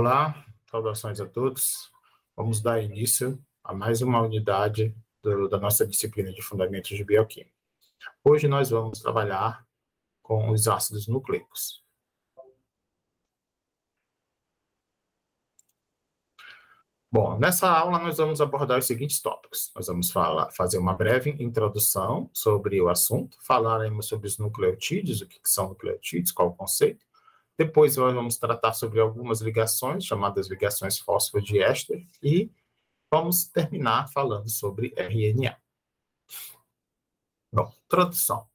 Olá, saudações a todos. Vamos dar início a mais uma unidade da nossa disciplina de Fundamentos de Bioquímica. Hoje nós vamos trabalhar com os ácidos nucleicos. Bom, nessa aula nós vamos abordar os seguintes tópicos. Nós vamos fazer uma breve introdução sobre o assunto, falaremos sobre os nucleotídeos, o que são nucleotídeos, qual o conceito. Depois nós vamos tratar sobre algumas ligações, chamadas ligações fosfodiester, e vamos terminar falando sobre RNA. Bom, introdução.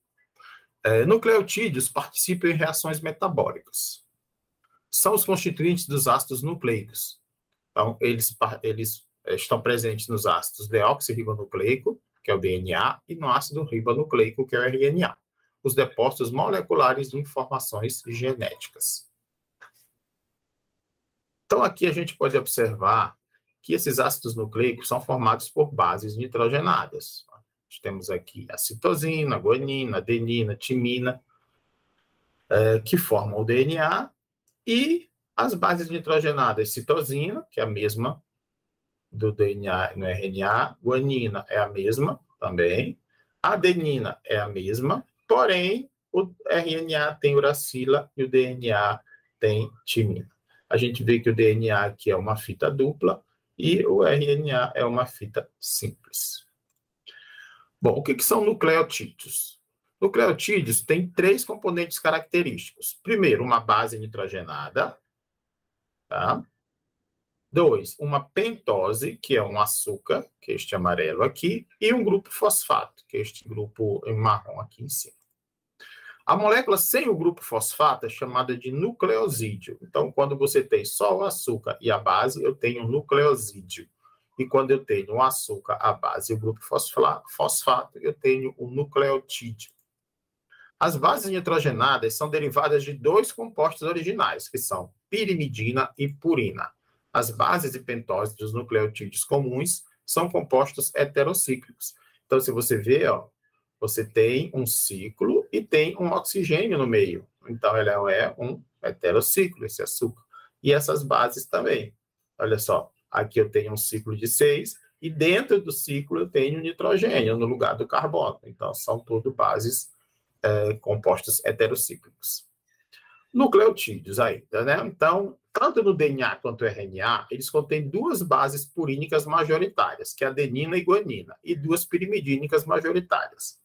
Nucleotídeos participam em reações metabólicas. São os constituintes dos ácidos nucleicos. Então, eles estão presentes nos ácidos deoxirribonucleico, que é o DNA, e no ácido ribonucleico, que é o RNA. Os depósitos moleculares de informações genéticas. Então, aqui a gente pode observar que esses ácidos nucleicos são formados por bases nitrogenadas. Nós temos aqui a citosina, a guanina, adenina, timina, que formam o DNA, e as bases nitrogenadas, citosina, que é a mesma do DNA no RNA, guanina é a mesma também, a adenina é a mesma, porém, o RNA tem uracila e o DNA tem timina. A gente vê que o DNA aqui é uma fita dupla e o RNA é uma fita simples. Bom, o que são nucleotídeos? Nucleotídeos têm 3 componentes característicos. Primeiro, uma base nitrogenada. Tá? 2, uma pentose, que é um açúcar, que é este amarelo aqui, e um grupo fosfato, que é este grupo em marrom aqui em cima. A molécula sem o grupo fosfato é chamada de nucleosídeo. Então, quando você tem só o açúcar e a base, eu tenho um nucleosídeo. E quando eu tenho o açúcar, a base e o grupo fosfato, eu tenho o nucleotídeo. As bases nitrogenadas são derivadas de 2 compostos originais, que são pirimidina e purina. As bases e pentose dos nucleotídeos comuns são compostos heterocíclicos. Então, se você vê, ó, você tem um ciclo e tem um oxigênio no meio. Então, ela é um heterociclo, esse açúcar. E essas bases também. Olha só, aqui eu tenho um ciclo de 6 e dentro do ciclo eu tenho nitrogênio no lugar do carbono. Então, são tudo bases compostos heterocíclicos. Nucleotídeos ainda, né? Então, tanto no DNA quanto no RNA, eles contêm 2 bases purínicas majoritárias, que é a adenina e guanina, e 2 pirimidínicas majoritárias.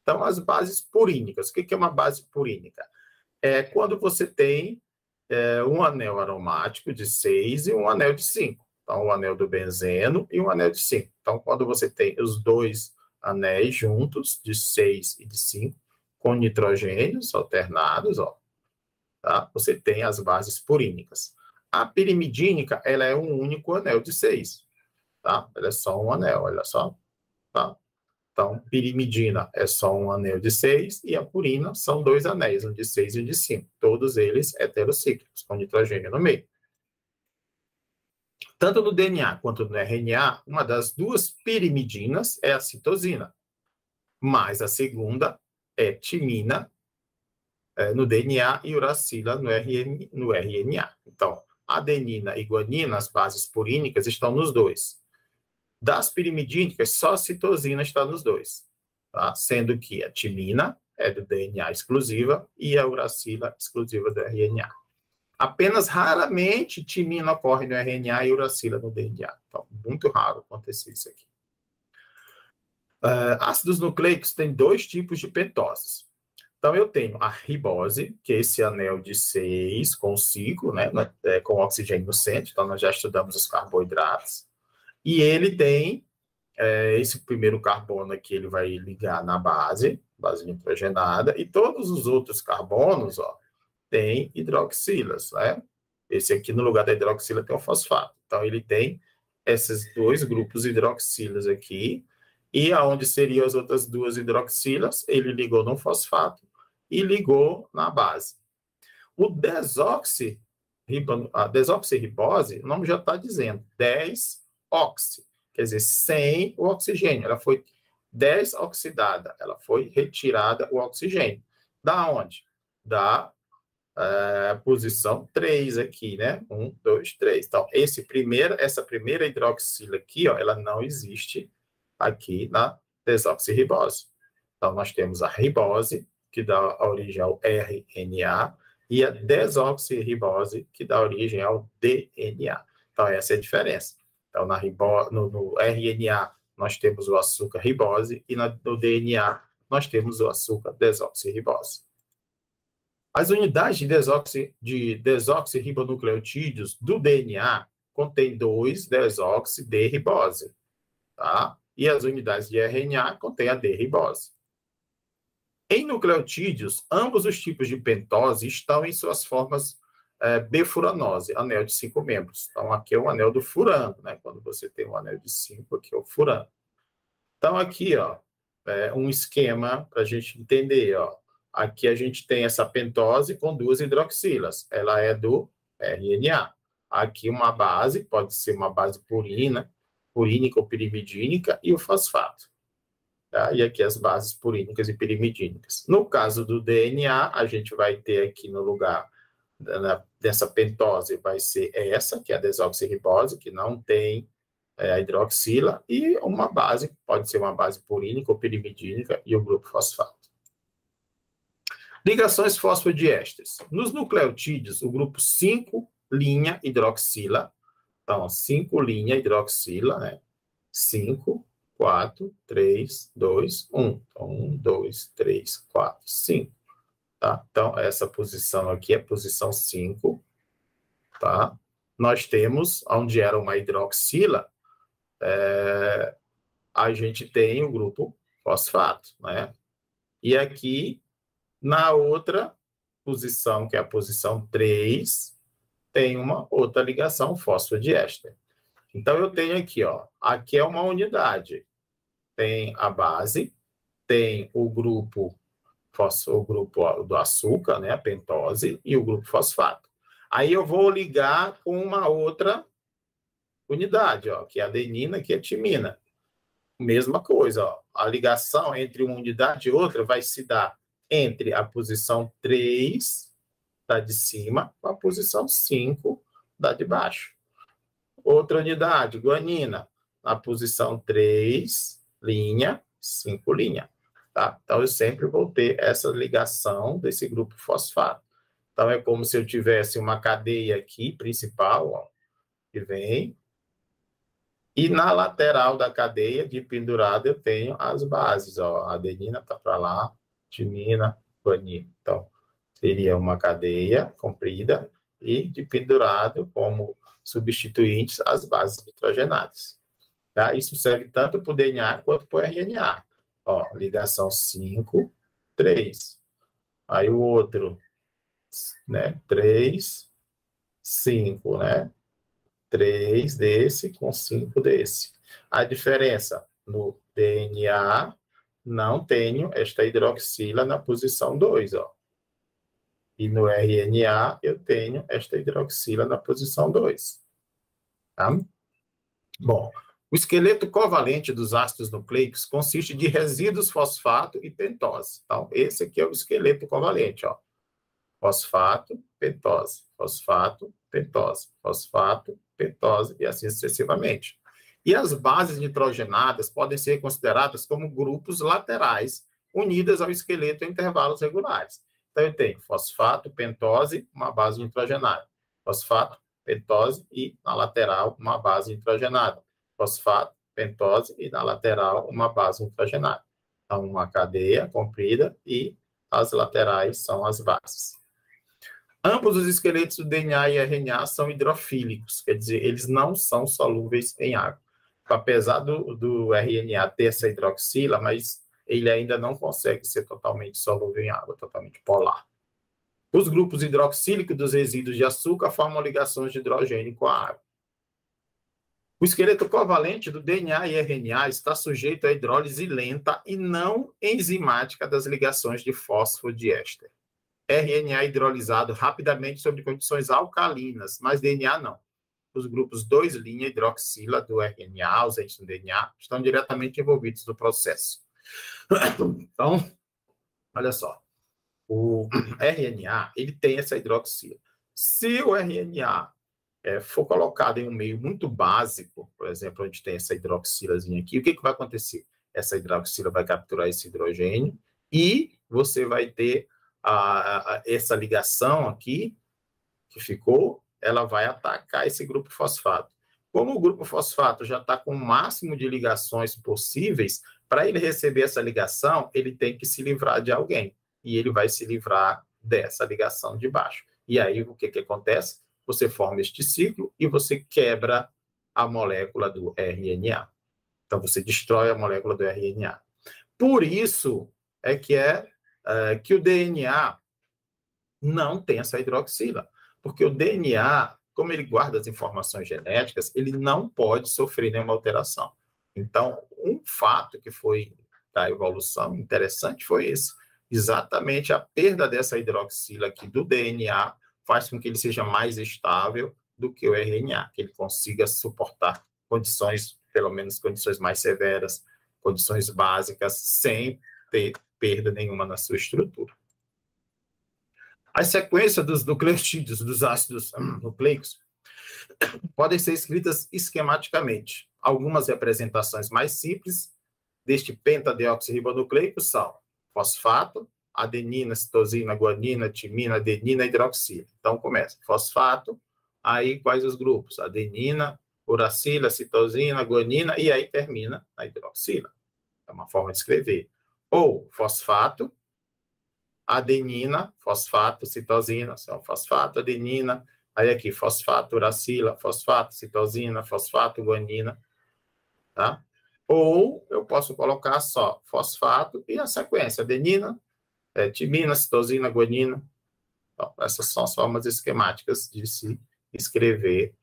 Então, as bases purínicas. O que é uma base purínica? É quando você tem um anel aromático de 6 e um anel de 5. Então, um anel do benzeno e um anel de 5. Então, quando você tem os 2 anéis juntos, de 6 e de 5, com nitrogênios alternados, ó, tá? Você tem as bases purínicas. A pirimidínica, ela é um único anel de 6. Tá? Ela é só um anel, olha só. Tá? Então, pirimidina é só um anel de 6 e a purina são 2 anéis, um de 6 e um de 5. Todos eles heterocíclicos, com nitrogênio no meio. Tanto no DNA quanto no RNA, uma das 2 pirimidinas é a citosina, mas a segunda é timina no DNA e uracila no RNA. Então, adenina e guanina, as bases purínicas, estão nos 2. Das pirimidínicas, só a citosina está nos 2, tá? Sendo que a timina é do DNA exclusiva e a uracila exclusiva do RNA. Apenas raramente timina ocorre no RNA e uracila no DNA. Então, muito raro acontecer isso aqui. Ácidos nucleicos têm 2 tipos de pentoses. Então, eu tenho a ribose, que é esse anel de 6 com ciclo, né, com oxigênio no centro. Então, nós já estudamos os carboidratos. E ele tem esse primeiro carbono aqui, ele vai ligar na base nitrogenada, e todos os outros carbonos, ó, tem hidroxilas, né? Esse aqui, no lugar da hidroxila, tem o fosfato. Então, ele tem esses 2 grupos hidroxilas aqui, e aonde seriam as outras 2 hidroxilas, ele ligou no fosfato e ligou na base. O a desoxirribose, o nome já está dizendo, 10-oxi, quer dizer, sem o oxigênio. Ela foi desoxidada, ela foi retirada o oxigênio. Da onde? Da posição 3 aqui, né? 1, 2, 3. Então, essa primeira hidroxila aqui, ó, ela não existe aqui na desoxirribose. Então, nós temos a ribose, que dá origem ao RNA, e a desoxirribose, que dá origem ao DNA. Então, essa é a diferença. Então, no RNA, nós temos o açúcar ribose, e no DNA, nós temos o açúcar desoxirribose. As unidades de desoxirribonucleotídeos do DNA contêm 2-desoxi-D-ribose, tá? E as unidades de RNA contêm a D-ribose. Em nucleotídeos, ambos os tipos de pentose estão em suas formas bifuranose, anel de 5 membros. Então, aqui é o anel do furano, né? Quando você tem um anel de 5, aqui é o furano. Então, aqui, ó, um esquema para a gente entender, ó. Aqui a gente tem essa pentose com 2 hidroxilas. Ela é do RNA. Aqui uma base, pode ser uma base purínica ou pirimidínica, e o fosfato. Tá? E aqui as bases purínicas e pirimidínicas. No caso do DNA, a gente vai ter aqui no lugar dessa pentose, vai ser essa, que é a desoxirribose, que não tem a hidroxila, e uma base, pode ser uma base purínica ou pirimidínica, e o grupo fosfato. Ligações fosfodiésteres. Nos nucleotídeos, o grupo 5' hidroxila. Então, 5' hidroxila, né? 5, 4, 3, 2, 1. Então, 1, 2, 3, 4, 5. Tá? Então, essa posição aqui é a posição 5. Tá? Nós temos, onde era uma hidroxila, a gente tem o grupo fosfato, né? E aqui, na outra posição, que é a posição 3, tem uma outra ligação fosfodiéster. Então, eu tenho aqui, ó, aqui é uma unidade. Tem a base, tem o grupo do açúcar, né, a pentose, e o grupo fosfato. Aí eu vou ligar com uma outra unidade, ó, que é a adenina, que é a timina. Mesma coisa, ó, a ligação entre uma unidade e outra vai se dar entre a posição 3 da de cima com a posição 5 da de baixo. Outra unidade, guanina, na posição 3, 5 linha. Tá? Então, eu sempre vou ter essa ligação desse grupo fosfato. Então, é como se eu tivesse uma cadeia aqui, principal, ó, que vem, e na lateral da cadeia, de pendurado, eu tenho as bases. Ó. A adenina está para lá, timina, guanina. Então, seria uma cadeia comprida e de pendurado como substituintes as bases nitrogenadas. Tá? Isso serve tanto para o DNA quanto para o RNA. Ó, ligação 5, 3. Aí o outro, né? 3, 5, né? 3 desse com 5 desse. A diferença, no DNA, não tenho esta hidroxila na posição 2, ó. E no RNA, eu tenho esta hidroxila na posição 2. Tá? Bom, o esqueleto covalente dos ácidos nucleicos consiste de resíduos fosfato e pentose. Então, esse aqui é o esqueleto covalente, ó. Fosfato, pentose, fosfato, pentose, fosfato, pentose, e assim sucessivamente. E as bases nitrogenadas podem ser consideradas como grupos laterais unidas ao esqueleto em intervalos regulares. Então, eu tenho fosfato, pentose, uma base nitrogenada. Fosfato, pentose e, na lateral, uma base nitrogenada. Fosfato, pentose e, na lateral, uma base nitrogenada. Então, uma cadeia comprida e as laterais são as bases. Ambos os esqueletos do DNA e RNA são hidrofílicos, quer dizer, eles não são solúveis em água. Apesar do RNA ter essa hidroxila, mas ele ainda não consegue ser totalmente solúvel em água, totalmente polar. Os grupos hidroxílicos dos resíduos de açúcar formam ligações de hidrogênio com a água. O esqueleto covalente do DNA e RNA está sujeito à hidrólise lenta e não enzimática das ligações de fosfodiéster. RNA hidrolisado rapidamente sob condições alcalinas, mas DNA não. Os grupos 2' hidroxila do RNA, ausentes no DNA, estão diretamente envolvidos no processo. Então, olha só. o RNA, ele tem essa hidroxila. Se o RNA for colocado em um meio muito básico, por exemplo, onde tem essa hidroxilazinha aqui, o que vai acontecer? Essa hidroxila vai capturar esse hidrogênio e você vai ter essa ligação aqui, que ficou, ela vai atacar esse grupo fosfato. Como o grupo fosfato já está com o máximo de ligações possíveis, para ele receber essa ligação, ele tem que se livrar de alguém. E ele vai se livrar dessa ligação de baixo. E aí, o que acontece? Você forma este ciclo e você quebra a molécula do RNA. Então, você destrói a molécula do RNA. Por isso é que o DNA não tem essa hidroxila. Porque o DNA, como ele guarda as informações genéticas, ele não pode sofrer nenhuma alteração. Então, um fato que foi da evolução interessante foi esse. Exatamente a perda dessa hidroxila aqui do DNA faz com que ele seja mais estável do que o RNA, que ele consiga suportar condições, pelo menos condições mais severas, condições básicas, sem ter perda nenhuma na sua estrutura. A sequência dos nucleotídeos, dos ácidos nucleicos, podem ser escritas esquematicamente. Algumas representações mais simples deste pentadeoxirribonucleico são fosfato, adenina, citosina, guanina, timina, adenina, hidroxila. Então, começa fosfato, aí quais os grupos? Adenina, uracila, citosina, guanina, e aí termina a hidroxila. É uma forma de escrever. Ou fosfato, adenina, fosfato, citosina, fosfato, adenina, aí aqui, fosfato, uracila, fosfato, citosina, fosfato, guanina, tá? Ou eu posso colocar só fosfato e a sequência, adenina, timina, citosina, guanina. Então, essas são as formas esquemáticas de se escrever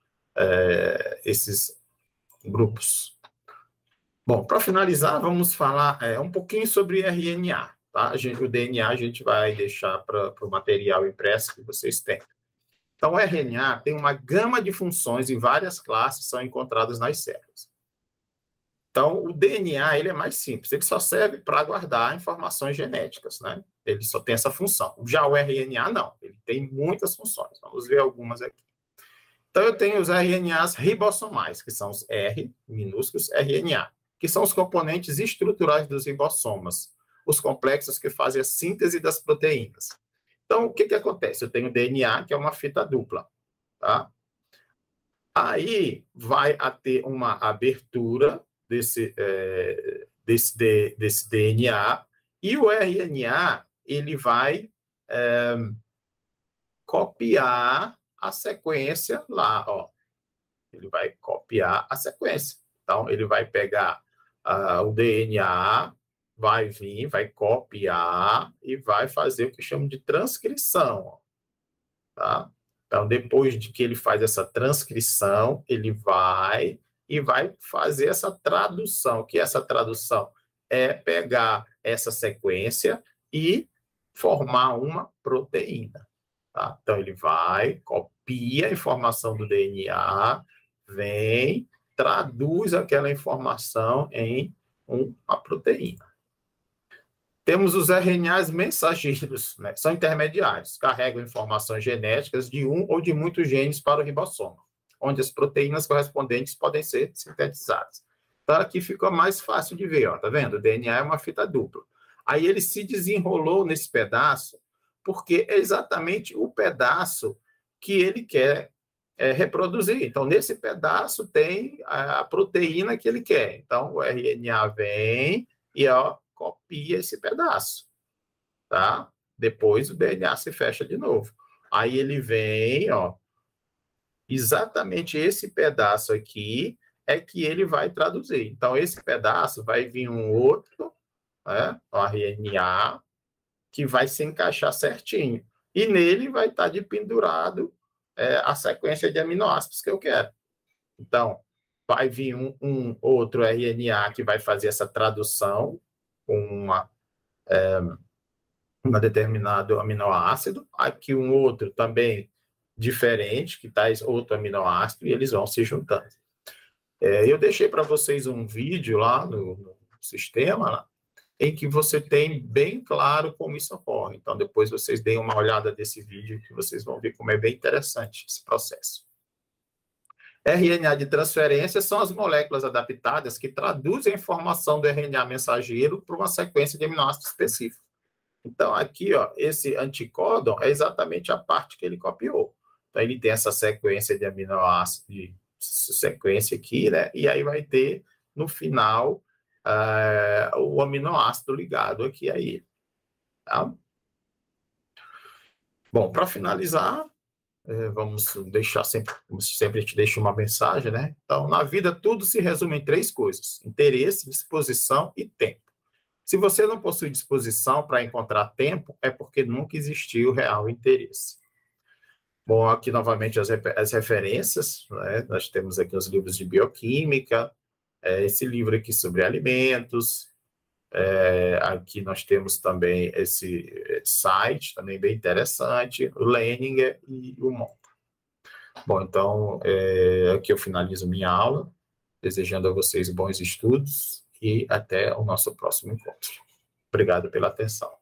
esses grupos. Bom, para finalizar, vamos falar um pouquinho sobre RNA. Tá? O DNA a gente vai deixar para o material impresso que vocês têm. Então, o RNA tem uma gama de funções e várias classes são encontradas nas células. Então, o DNA ele é mais simples, ele só serve para guardar informações genéticas, né? Ele só tem essa função. Já o RNA, não, ele tem muitas funções. Vamos ver algumas aqui. Então, eu tenho os RNAs ribossomais, que são os R, minúsculos, RNA, que são os componentes estruturais dos ribossomas, os complexos que fazem a síntese das proteínas. Então, o que acontece? Eu tenho o DNA, que é uma fita dupla, tá? Aí vai ter uma abertura desse DNA, e o RNA ele vai copiar a sequência lá, ó. Ele vai copiar a sequência. Então, ele vai pegar o DNA, vai vir, vai copiar e vai fazer o que chamam de transcrição, ó, tá? Então, depois de que ele faz essa transcrição, ele vai fazer essa tradução, que essa tradução é pegar essa sequência e formar uma proteína. Tá? Então, ele vai, copia a informação do DNA, vem, traduz aquela informação em uma proteína. Temos os RNAs mensageiros, né? São intermediários, carregam informações genéticas de um ou de muitos genes para o ribossoma, onde as proteínas correspondentes podem ser sintetizadas. Então, aqui fica mais fácil de ver, ó, tá vendo? O DNA é uma fita dupla. Aí ele se desenrolou nesse pedaço, porque é exatamente o pedaço que ele quer reproduzir. Então, nesse pedaço tem a proteína que ele quer. Então, o RNA vem e, ó, copia esse pedaço, tá? Depois o DNA se fecha de novo. Aí ele vem, ó, exatamente esse pedaço aqui é que ele vai traduzir. Então, esse pedaço vai vir um outro, né, o RNA, que vai se encaixar certinho. E nele vai estar de pendurado a sequência de aminoácidos que eu quero. Então, vai vir um outro RNA que vai fazer essa tradução com um determinado aminoácido, aqui um outro também diferente, que traz outro aminoácido, e eles vão se juntando. Eu deixei para vocês um vídeo lá no sistema, né? em que você tem bem claro como isso ocorre. Então, depois vocês deem uma olhada nesse vídeo, que vocês vão ver como é bem interessante esse processo. RNA de transferência são as moléculas adaptadas que traduzem a informação do RNA mensageiro para uma sequência de aminoácidos específicos. Então, aqui, ó, esse anticódon é exatamente a parte que ele copiou. Então, ele tem essa sequência de aminoácidos, de sequência aqui, né? E aí vai ter, no final, o aminoácido ligado aqui a ele. Tá? Bom, para finalizar, vamos deixar sempre, como sempre a gente deixa uma mensagem, né? Então, na vida, tudo se resume em 3 coisas: interesse, disposição e tempo. Se você não possui disposição para encontrar tempo, é porque nunca existiu real interesse. Bom, aqui novamente as referências, né? Nós temos aqui os livros de bioquímica, esse livro aqui sobre alimentos, aqui nós temos também esse site, também bem interessante, o Leninger e o Monk. Bom, então, aqui eu finalizo minha aula, desejando a vocês bons estudos e até o nosso próximo encontro. Obrigado pela atenção.